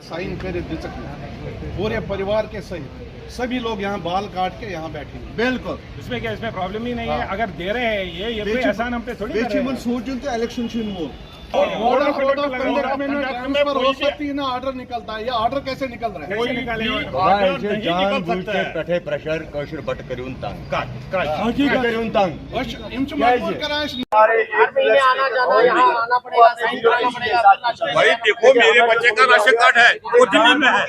Sign करे पूरे परिवार के सहित सभी लोग यहाँ बाल काट के यहाँ बैठेंगे। बिल्कुल, इसमें क्या, इसमें प्रॉब्लम ही नहीं है। अगर दे रहे हैं ये कोई एहसान हम पे थोड़ी कर रहे हैं। सोचते election more order of conduct में ट्रांसफर हो सकती है ना, ऑर्डर निकलता है। ये ऑर्डर कैसे निकल रहा है? कोई निकालेगा जान बूझ के पेठे प्रेशर कशर बट करून तंग हकीकत करून तंग आना जाना यहाँ आना पड़ेगा, साइन करना पड़ेगा। भाई देखो, मेरे बच्चे का राशन कार्ड है, वो दिल्ली में है।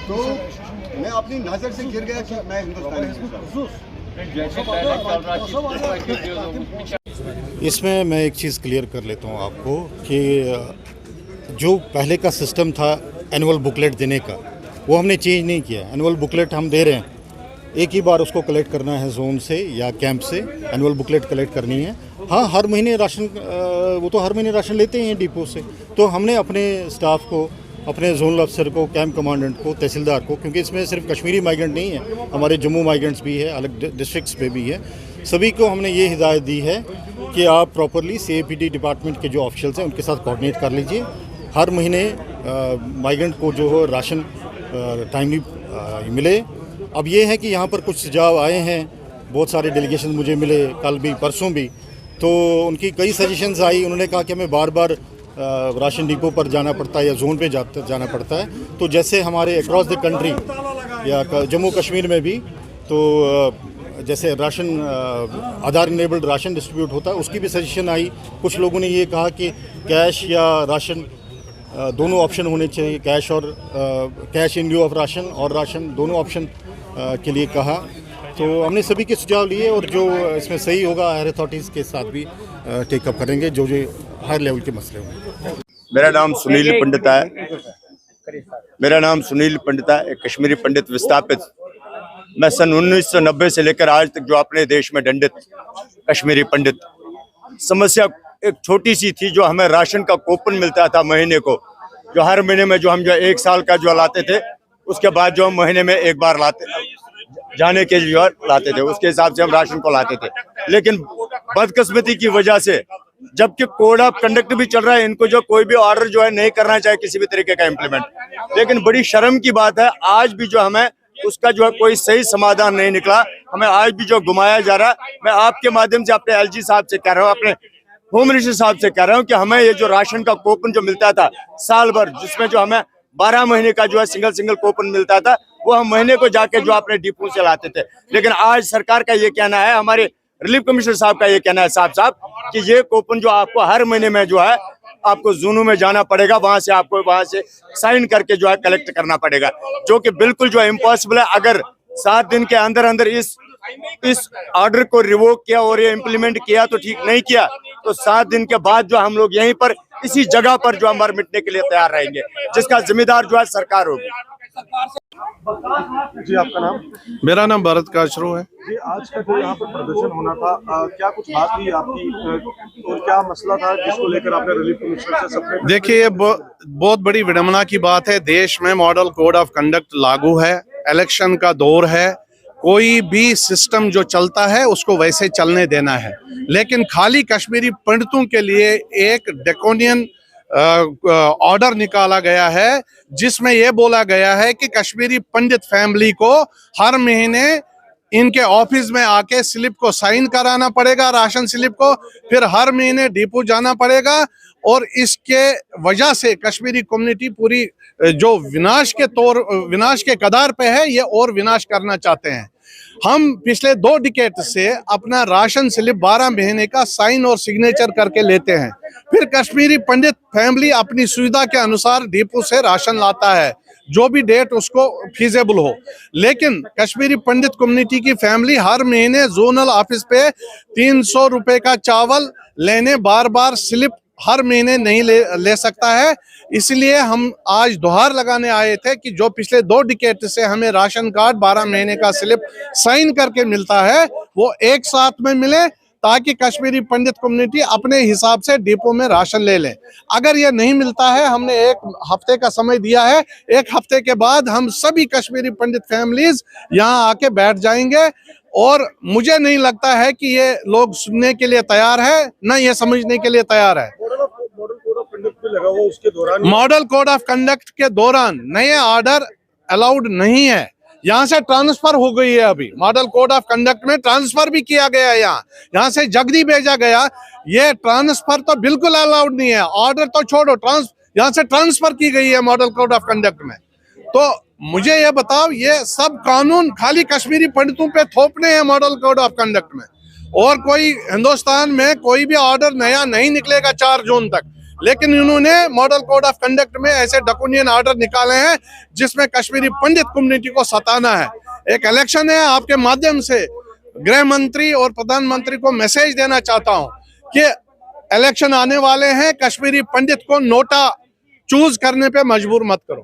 तो मैं अपनी नजर से गिर गया कि मैं इसमें मैं एक चीज़ क्लियर कर लेता हूँ आपको कि जो पहले का सिस्टम था एनुअल बुकलेट देने का, वो हमने चेंज नहीं किया। एनुअल बुकलेट हम दे रहे हैं, एक ही बार उसको कलेक्ट करना है जोन से या कैंप से, एनुअल बुकलेट कलेक्ट करनी है। हाँ, हर महीने राशन, वो तो हर महीने राशन लेते हैं डिपो से। तो हमने अपने स्टाफ को, अपने जोनल अफसर को, कैंप कमांडेंट को, तहसीलदार को, क्योंकि इसमें सिर्फ कश्मीरी माइग्रेंट नहीं है, हमारे जम्मू माइग्रेंट्स भी है, अलग डिस्ट्रिक्ट्स पे भी है, सभी को हमने ये हिदायत दी है कि आप प्रॉपरली CAPD डिपार्टमेंट के जो ऑफिशियल्स हैं उनके साथ कोऑर्डिनेट कर लीजिए। हर महीने माइग्रेंट को जो हो राशन टाइमली मिले। अब ये है कि यहाँ पर कुछ सुझाव आए हैं, बहुत सारे डेलीगेशन मुझे मिले कल भी परसों भी, तो उनकी कई सजेशंस आई। उन्होंने कहा कि हमें बार बार राशन डिपो पर जाना पड़ता है या जोन पे जाना पड़ता है। तो जैसे हमारे अक्रॉस द कंट्री या जम्मू कश्मीर में भी, तो जैसे राशन आधार इनेबल्ड राशन डिस्ट्रीब्यूट होता है, उसकी भी सजेशन आई। कुछ लोगों ने ये कहा कि कैश या राशन दोनों ऑप्शन होने चाहिए, कैश और cash in lieu of ration और राशन दोनों ऑप्शन के लिए कहा। तो हमने सभी के सुझाव लिए और जो इसमें सही होगा हायर अथॉरिटीज़ के साथ भी टेकअप करेंगे जो हायर लेवल के मसले होंगे। मेरा नाम सुनील पंडित है। मेरा नाम सुनील पंडित है, एक कश्मीरी पंडित विस्थापित। मैं सन 1990 से लेकर आज तक जो अपने देश में दंडित कश्मीरी पंडित। समस्या एक छोटी सी थी, जो हमें राशन का कूपन मिलता था महीने को, जो हर महीने में जो हम जो 1 साल का जो लाते थे, उसके बाद जो हम महीने में एक बार लाते जाने के जो लाते थे, उसके हिसाब से हम राशन को लाते थे। लेकिन बदकिस्मती की वजह से, जबकि कोड ऑफ कंडक्ट भी चल रहा है, इनको जो कोई भी ऑर्डर जो है नहीं करना चाहिए किसी भी तरीके का इम्प्लीमेंट। लेकिन बड़ी शर्म की बात है, आज भी जो हमें उसका जो है कोई सही समाधान नहीं निकला। हमें आज भी जो घुमाया जा रहा है। मैं आपके माध्यम से अपने LG साहब से कह रहा हूँ, अपने होम मिनिस्टर साहब से कह रहा हूँ कि हमें ये जो राशन का कूपन जो मिलता था साल भर, जिसमें जो हमें 12 महीने का जो है सिंगल कूपन मिलता था, वो हम महीने को जाके जो अपने डिपो से लाते थे। लेकिन आज सरकार का ये कहना है, हमारे रिलीफ कमिश्नर साहब का ये कहना है साहब कि ये कूपन जो आपको हर महीने में जो है आपको जोनों में जाना पड़ेगा, वहां से आपको वहां से साइन करके जो है कलेक्ट करना पड़ेगा, जो कि बिल्कुल जो है इम्पॉसिबल है। अगर 7 दिन के अंदर अंदर इस ऑर्डर को रिवोक किया और ये इम्प्लीमेंट किया तो ठीक नहीं किया, तो 7 दिन के बाद जो हम लोग यहीं पर इसी जगह पर जो हम मर मिटने के लिए तैयार रहेंगे, जिसका जिम्मेदार जो है सरकार होगी। जी, आपका नाम? मेरा नाम भारत काशरू है। जी, आज का जो यहाँ पर प्रदर्शन होना था, क्या कुछ बात हुई आपकी और क्या मसला था जिसको लेकर आपने रिलीफ कमिश्नर से सबने? देखिए, ये बहुत बड़ी विडंबना की बात है। देश में मॉडल कोड ऑफ कंडक्ट लागू है, इलेक्शन का दौर है, कोई भी सिस्टम जो चलता है उसको वैसे चलने देना है। लेकिन खाली कश्मीरी पंडितों के लिए एक ड्रैकोनियन ऑर्डर निकाला गया है, जिसमें यह बोला गया है कि कश्मीरी पंडित फैमिली को हर महीने इनके ऑफिस में आके स्लिप को साइन कराना पड़ेगा, राशन स्लिप को, फिर हर महीने डिपो जाना पड़ेगा। और इसके वजह से कश्मीरी कम्युनिटी पूरी जो विनाश के कगार पे है, ये और विनाश करना चाहते हैं। हम पिछले 2 डिकेड से अपना राशन स्लिप 12 महीने का साइन और सिग्नेचर करके लेते हैं, फिर कश्मीरी पंडित फैमिली अपनी सुविधा के अनुसार डिपो से राशन लाता है, जो भी डेट उसको फीजेबल हो। लेकिन कश्मीरी पंडित कम्युनिटी की फैमिली हर महीने जोनल ऑफिस पे 300 रुपए का चावल लेने बार बार स्लिप हर महीने नहीं ले सकता है। इसलिए हम आज दोहार लगाने आए थे कि जो पिछले 2 डिकेड से हमें राशन कार्ड 12 महीने का स्लिप साइन करके मिलता है वो एक साथ में मिले, ताकि कश्मीरी पंडित कम्युनिटी अपने हिसाब से डिपो में राशन ले लें। अगर ये नहीं मिलता है, हमने 1 हफ्ते का समय दिया है, 1 हफ्ते के बाद हम सभी कश्मीरी पंडित फैमिलीज यहाँ आके बैठ जाएंगे। और मुझे नहीं लगता है कि ये लोग सुनने के लिए तैयार है, न ये समझने के लिए तैयार है। मॉडल कोड ऑफ कंडक्ट पे लगा हुआ उसके दौरान मॉडल कोड ऑफ कंडक्ट के दौरान नए ऑर्डर अलाउड नहीं है। यहाँ से ट्रांसफर हो गई है, अभी मॉडल कोड ऑफ कंडक्ट में ट्रांसफर भी किया गया है। यहाँ से जगदी भेजा गया, ये ट्रांसफर तो बिल्कुल अलाउड नहीं है। ऑर्डर तो छोड़ो, यहाँ से ट्रांसफर की गई है मॉडल कोड ऑफ कंडक्ट में। तो मुझे ये बताओ, ये सब कानून खाली कश्मीरी पंडितों पे थोपने हैं मॉडल कोड ऑफ कंडक्ट में, और कोई हिंदुस्तान में कोई भी ऑर्डर नया नहीं निकलेगा 4 जून तक। लेकिन इन्होंने मॉडल कोड ऑफ कंडक्ट में ऐसे ड्रैकोनियन ऑर्डर निकाले हैं जिसमें कश्मीरी पंडित कम्युनिटी को सताना है। एक इलेक्शन है, आपके माध्यम से गृह मंत्री और प्रधानमंत्री को मैसेज देना चाहता हूं कि इलेक्शन आने वाले हैं, कश्मीरी पंडित को नोटा चूज करने पे मजबूर मत करो।